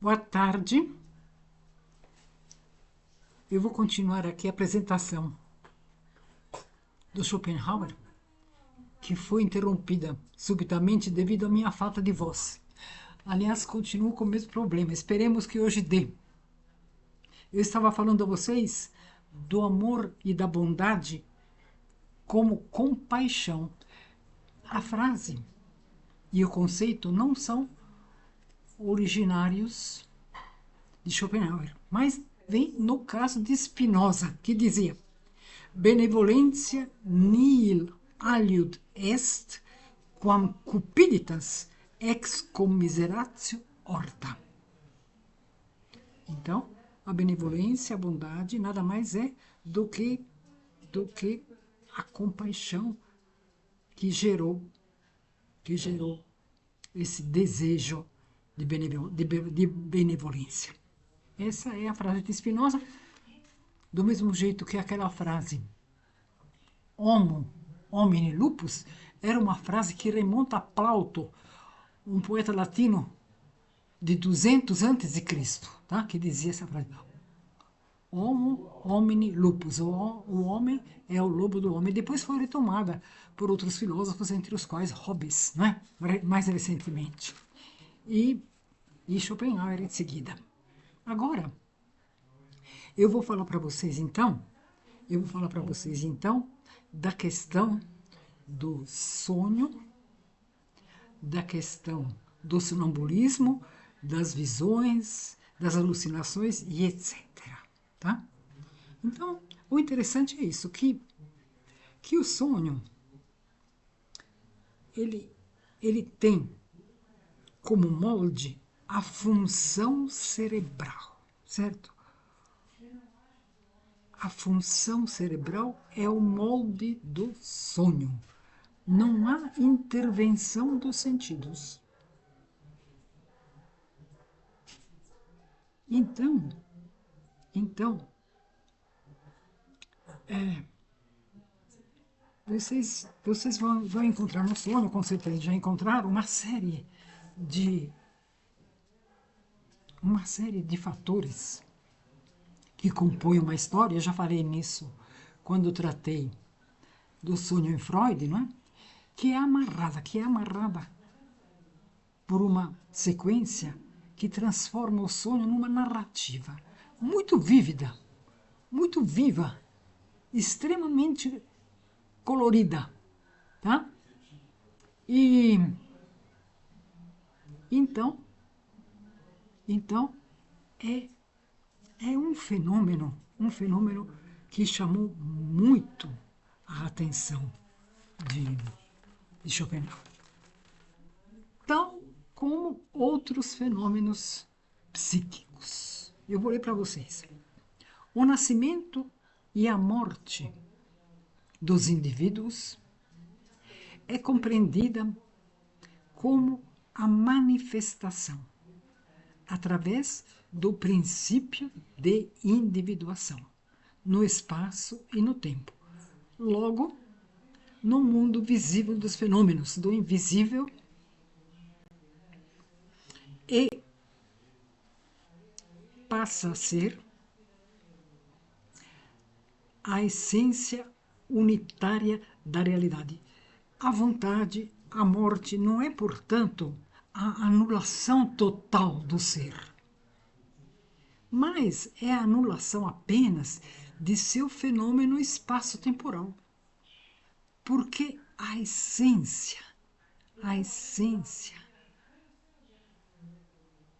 Boa tarde. Eu vou continuar aqui a apresentação do Schopenhauer, que foi interrompida subitamente devido à minha falta de voz. Aliás, continuo com o mesmo problema. Esperemos que hoje dê. Eu estava falando a vocês do amor e da bondade como compaixão. A frase e o conceito não são originários de Schopenhauer, mas vem no caso de Spinoza, que dizia: benevolentia nihil aliud est, quam cupiditas ex commiseratio horta. Então, a benevolência, a bondade, nada mais é do que a compaixão que gerou esse desejo de benevolência. Essa é a frase de Spinoza, do mesmo jeito que aquela frase homo homini lupus era uma frase que remonta a Plauto, um poeta latino de 200 a.C., tá? Que dizia essa frase: homo homini lupus, o homem é o lobo do homem. Depois foi retomada por outros filósofos, entre os quais Hobbes, não é? Mais recentemente. E Schopenhauer em seguida. Agora, eu vou falar para vocês então da questão do sonho, da questão do sonambulismo, das visões, das alucinações e etc. Tá? Então, o interessante é isso, que o sonho, ele tem como molde a função cerebral, certo? A função cerebral é o molde do sonho. Não há intervenção dos sentidos. Então, vocês vão encontrar no sonho, com certeza já encontraram, uma série de fatores que compõem uma história. Eu já falei nisso quando tratei do sonho em Freud, não é? Que é amarrada por uma sequência que transforma o sonho numa narrativa muito vívida, muito viva, extremamente colorida, tá? E então é um fenômeno que chamou muito a atenção de Schopenhauer, tal como outros fenômenos psíquicos. Eu vou ler para vocês. O nascimento e a morte dos indivíduos é compreendida como a manifestação, através do princípio de individuação, no espaço e no tempo. Logo, no mundo visível dos fenômenos, do invisível, e passa a ser a essência unitária da realidade. A vontade, a morte, não é, portanto, a anulação total do ser, mas é a anulação apenas de seu fenômeno espaço-temporal. Porque a essência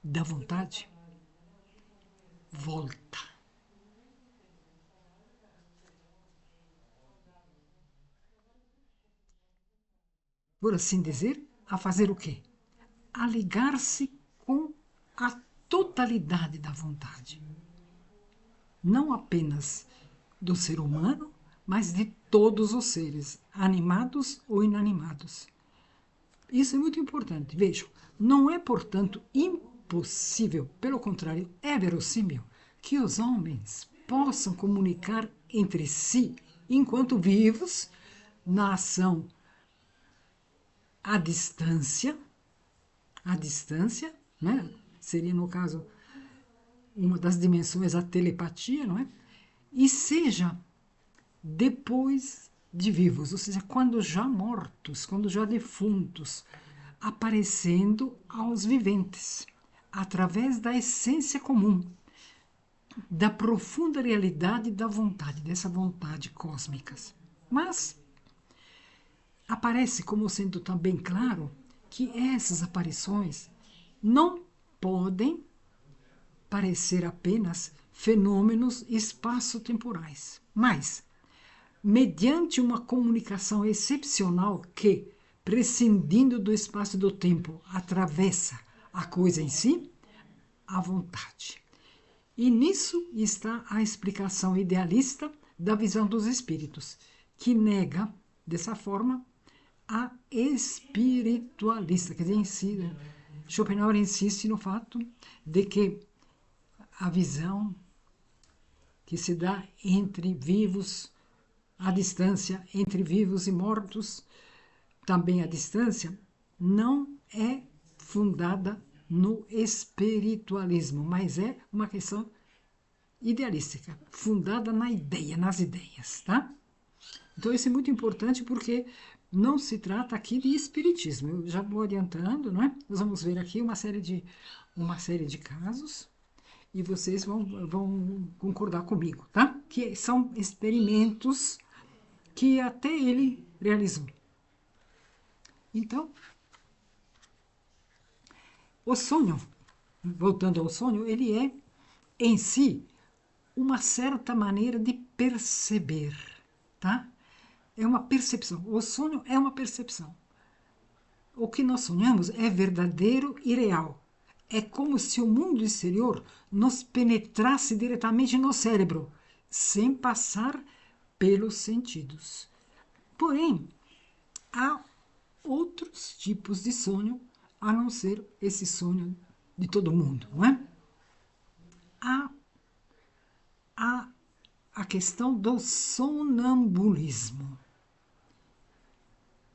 da vontade volta. Por assim dizer, a fazer o quê? A ligar-se com a totalidade da vontade. Não apenas do ser humano, mas de todos os seres, animados ou inanimados. Isso é muito importante. Vejam, não é, portanto, impossível, pelo contrário, é verossímil que os homens possam comunicar entre si, enquanto vivos, na ação à distância, né? Seria, no caso, uma das dimensões, a telepatia, não é? E seja depois de vivos, ou seja, quando já mortos, quando já defuntos, aparecendo aos viventes, através da essência comum, da profunda realidade da vontade, dessa vontade cósmica. Mas aparece como sendo também claro que essas aparições não podem parecer apenas fenômenos espaço-temporais, mas mediante uma comunicação excepcional que, prescindindo do espaço e do tempo, atravessa a coisa em si, a vontade. E nisso está a explicação idealista da visão dos espíritos, que nega, dessa forma, a espiritualista. Quer dizer, Schopenhauer insiste no fato de que a visão que se dá entre vivos, à distância, entre vivos e mortos, também à distância, não é fundada no espiritualismo, mas é uma questão idealística, fundada na ideia, nas ideias, tá? Então isso é muito importante porque não se trata aqui de espiritismo. Eu já vou adiantando, não é? Nós vamos ver aqui uma série de casos e vocês vão concordar comigo, tá? Que são experimentos que até ele realizou. Então, o sonho, voltando ao sonho, ele é em si uma certa maneira de perceber, tá? É uma percepção. O sonho é uma percepção. O que nós sonhamos é verdadeiro e real. É como se o mundo exterior nos penetrasse diretamente no cérebro, sem passar pelos sentidos. Porém, há outros tipos de sonho, a não ser esse sonho de todo mundo, não é? Há a questão do sonambulismo.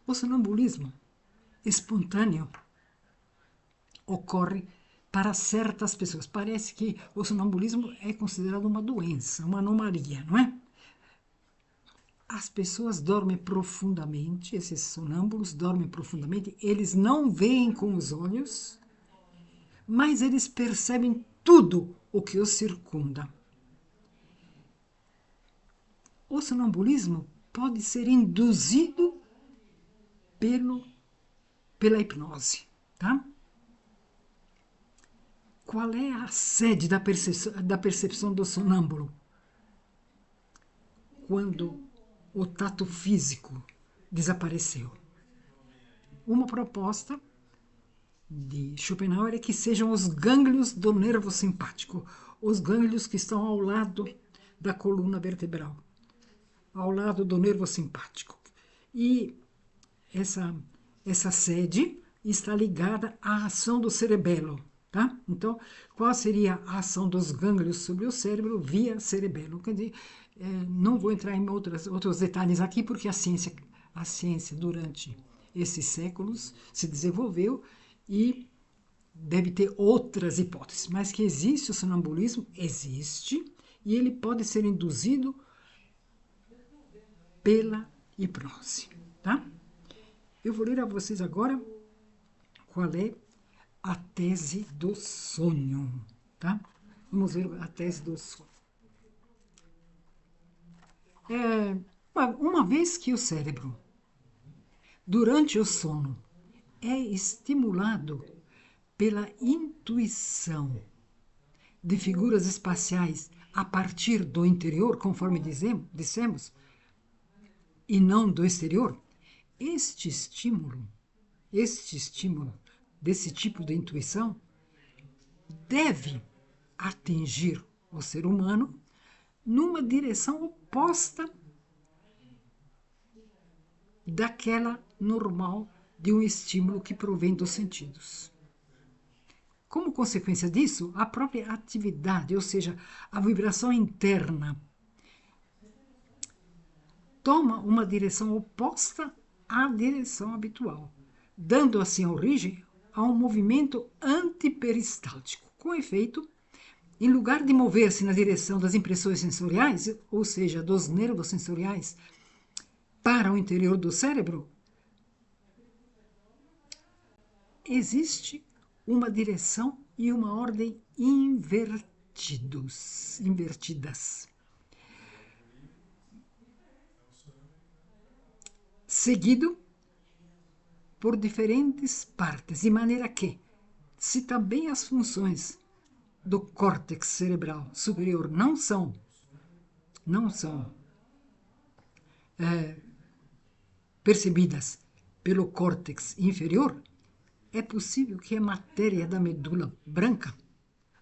O sonambulismo espontâneo ocorre para certas pessoas. Parece que o sonambulismo é considerado uma doença, uma anomalia, não é? As pessoas dormem profundamente, esses sonâmbulos dormem profundamente, eles não veem com os olhos, mas eles percebem tudo o que os circunda. O sonambulismo pode ser induzido pela hipnose, tá? Qual é a sede da percepção do sonâmbulo? Quando o tato físico desapareceu. Uma proposta de Schopenhauer é que sejam os gânglios do nervo simpático, os gânglios que estão ao lado da coluna vertebral, ao lado do nervo simpático. E essa sede está ligada à ação do cerebelo, tá? Então, qual seria a ação dos gânglios sobre o cérebro via cerebelo? Quer dizer, não vou entrar em outros detalhes aqui, porque a ciência durante esses séculos se desenvolveu e deve ter outras hipóteses, mas que existe o sonambulismo, existe, e ele pode ser induzido pela hipnose, tá? Eu vou ler a vocês agora qual é a tese do sonho, tá? Vamos ver a tese do sonho. Uma vez que o cérebro, durante o sono, é estimulado pela intuição de figuras espaciais a partir do interior, conforme dissemos, e não do exterior, este estímulo desse tipo de intuição deve atingir o ser humano numa direção oposta daquela normal de um estímulo que provém dos sentidos. Como consequência disso, a própria atividade, ou seja, a vibração interna, toma uma direção oposta à direção habitual, dando assim origem a um movimento antiperistáltico. Com efeito, em lugar de mover-se na direção das impressões sensoriais, ou seja, dos nervos sensoriais, para o interior do cérebro, existe uma direção e uma ordem invertidas, seguido por diferentes partes, de maneira que, se também as funções do córtex cerebral superior não são percebidas pelo córtex inferior, é possível que a matéria da medula branca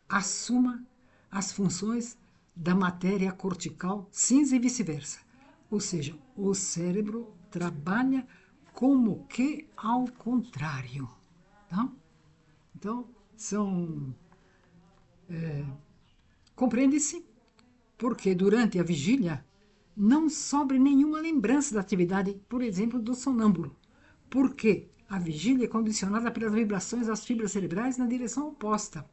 assuma as funções da matéria cortical cinza e vice-versa. Ou seja, o cérebro trabalha como que ao contrário. Tá? Então, compreende-se porque durante a vigília não sobra nenhuma lembrança da atividade, por exemplo, do sonâmbulo, porque a vigília é condicionada pelas vibrações das fibras cerebrais na direção oposta.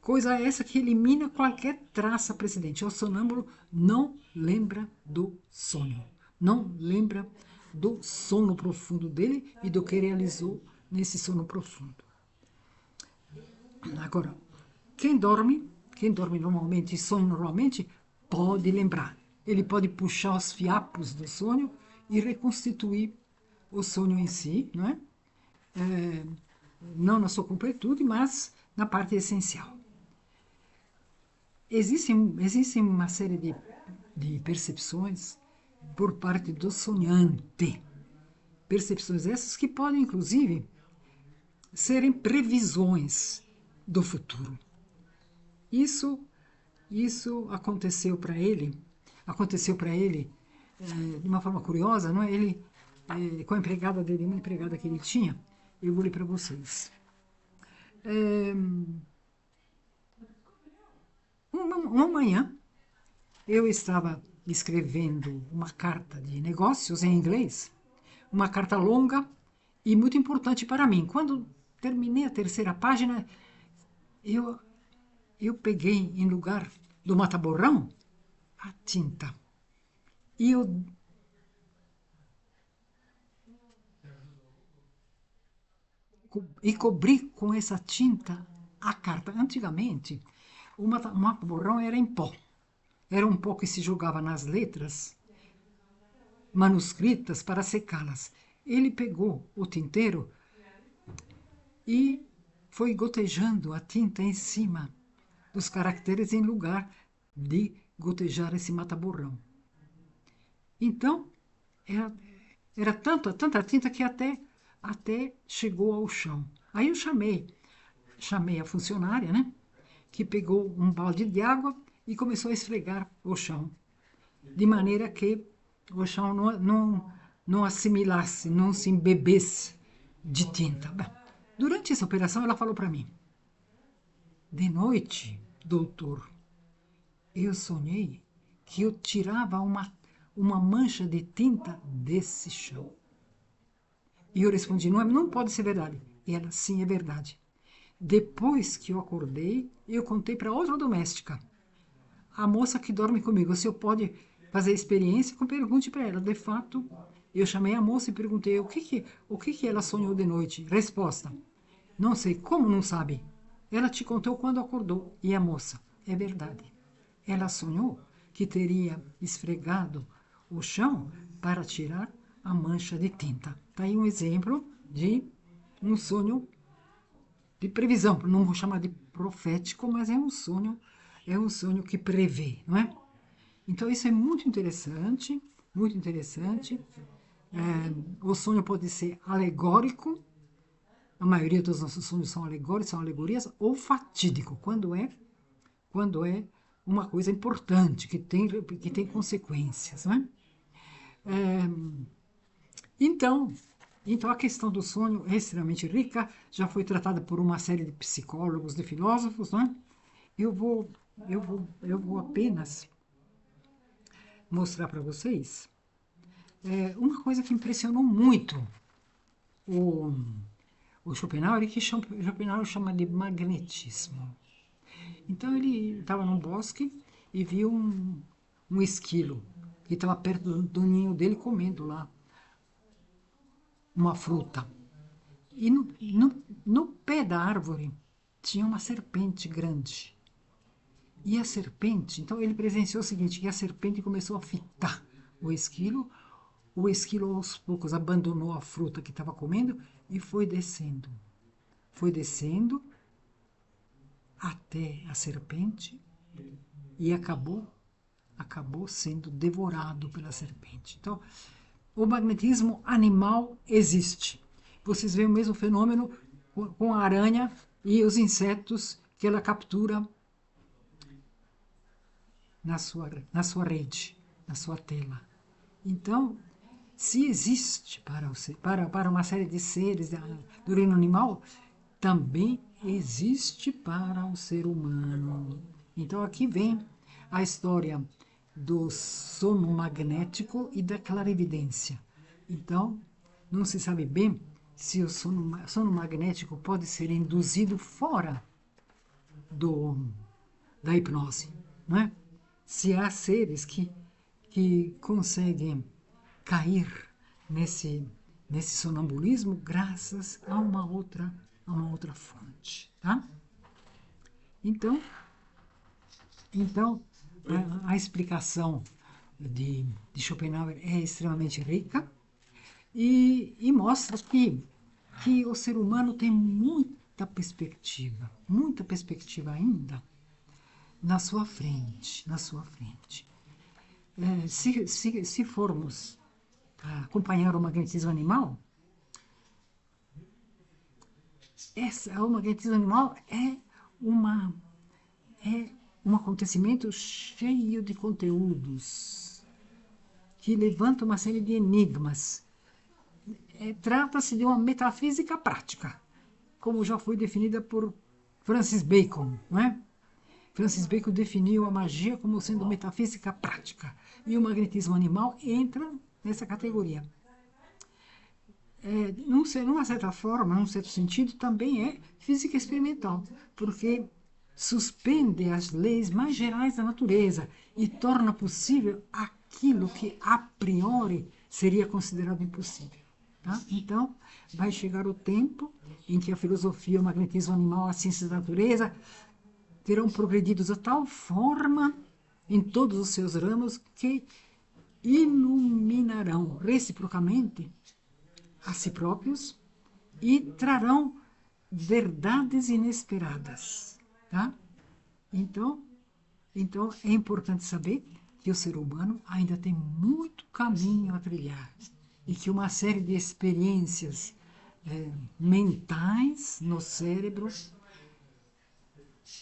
Coisa essa que elimina qualquer traça precedente. O sonâmbulo não lembra do sonho, não lembra do sono profundo dele e do que realizou nesse sono profundo. Agora, quem dorme normalmente e sonha normalmente, pode lembrar. Ele pode puxar os fiapos do sonho e reconstituir o sonho em si, não é? Não na sua completude, mas na parte essencial. Existe uma série de percepções por parte do sonhante. Percepções essas que podem, inclusive, serem previsões do futuro. Isso aconteceu para ele de uma forma curiosa, não é? Ele, com a empregada dele, uma empregada que ele tinha, eu vou ler para vocês. Uma manhã, eu estava escrevendo uma carta de negócios em inglês, uma carta longa e muito importante para mim. Quando terminei a terceira página, eu peguei, em lugar do mata-borrão, a tinta. E cobri com essa tinta a carta. Antigamente, o mata-borrão era em pó. Era um pó que se jogava nas letras manuscritas para secá-las. Ele pegou o tinteiro e foi gotejando a tinta em cima dos caracteres em lugar de gotejar esse mata-borrão. Então, era tanta tinta que até chegou ao chão. Aí eu chamei a funcionária, né, que pegou um balde de água e começou a esfregar o chão, de maneira que o chão não assimilasse, não se embebesse de tinta. Bem, durante essa operação, ela falou para mim: de noite, doutor, eu sonhei que eu tirava uma mancha de tinta desse chão. E eu respondi: não pode ser verdade. E ela: sim, é verdade. Depois que eu acordei, eu contei para outra doméstica, a moça que dorme comigo. Se eu pode fazer experiência, pergunte para ela. De fato, eu chamei a moça e perguntei o que ela sonhou de noite. Resposta: não sei. Como não sabe? Ela te contou quando acordou. E a moça: é verdade. Ela sonhou que teria esfregado o chão para tirar a mancha de tinta. Está aí um exemplo de um sonho de previsão. Não vou chamar de profético, mas é um sonho que prevê, não é? Então isso é muito interessante, muito interessante. O sonho pode ser alegórico. A maioria dos nossos sonhos são alegóricos, são alegorias, ou fatídico, quando é uma coisa importante, que tem consequências, não é? Então, a questão do sonho é extremamente rica, já foi tratada por uma série de psicólogos, de filósofos, não é? Eu vou apenas mostrar para vocês uma coisa que impressionou muito o Schopenhauer, que Schopenhauer chama de magnetismo. Então ele estava num bosque e viu um esquilo que estava perto do ninho dele comendo lá uma fruta. E no pé da árvore tinha uma serpente grande. E a serpente, então ele presenciou o seguinte, que a serpente começou a fitar o esquilo aos poucos abandonou a fruta que estava comendo e foi descendo até a serpente e acabou sendo devorado pela serpente. Então, o magnetismo animal existe. Vocês veem o mesmo fenômeno com a aranha e os insetos que ela captura na sua rede, na sua tela. Então, se existe para uma série de seres do reino animal, também existe para o ser humano. Então, aqui vem a história do sono magnético e da clarividência. Então, não se sabe bem se o sono magnético pode ser induzido fora da hipnose, não é? Se há seres que conseguem cair nesse sonambulismo graças a uma outra fonte, tá? Então a explicação de Schopenhauer é extremamente rica e mostra que o ser humano tem muita perspectiva ainda na sua frente. Se formos acompanhar o magnetismo animal, o magnetismo animal é um acontecimento cheio de conteúdos, que levanta uma série de enigmas. Trata-se de uma metafísica prática, como já foi definida por Francis Bacon, não é? Francis Bacon definiu a magia como sendo metafísica prática, e o magnetismo animal entra nessa categoria. Numa certa forma, num certo sentido, também é física experimental, porque suspende as leis mais gerais da natureza e torna possível aquilo que a priori seria considerado impossível. Tá? Então, vai chegar o tempo em que a filosofia, o magnetismo animal, a ciência da natureza terão progredido de tal forma em todos os seus ramos que iluminarão reciprocamente a si próprios e trarão verdades inesperadas. Tá? Então é importante saber que o ser humano ainda tem muito caminho a trilhar e que uma série de experiências mentais no cérebro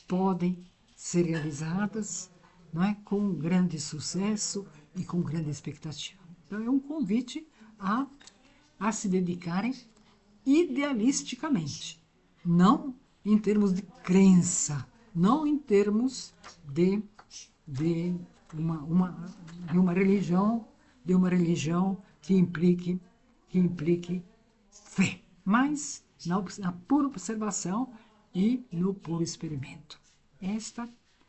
podem ser realizadas, não é, com grande sucesso e com grande expectativa. Então é um convite a se dedicarem idealisticamente, não em termos de crença, não em termos de uma religião que implique fé, mas na pura observação e no puro experimento. Esta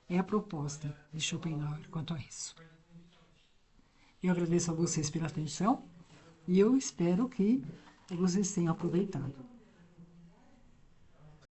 é a proposta de Schopenhauer quanto a isso. Eu agradeço a vocês pela atenção e eu espero que vocês tenham aproveitado.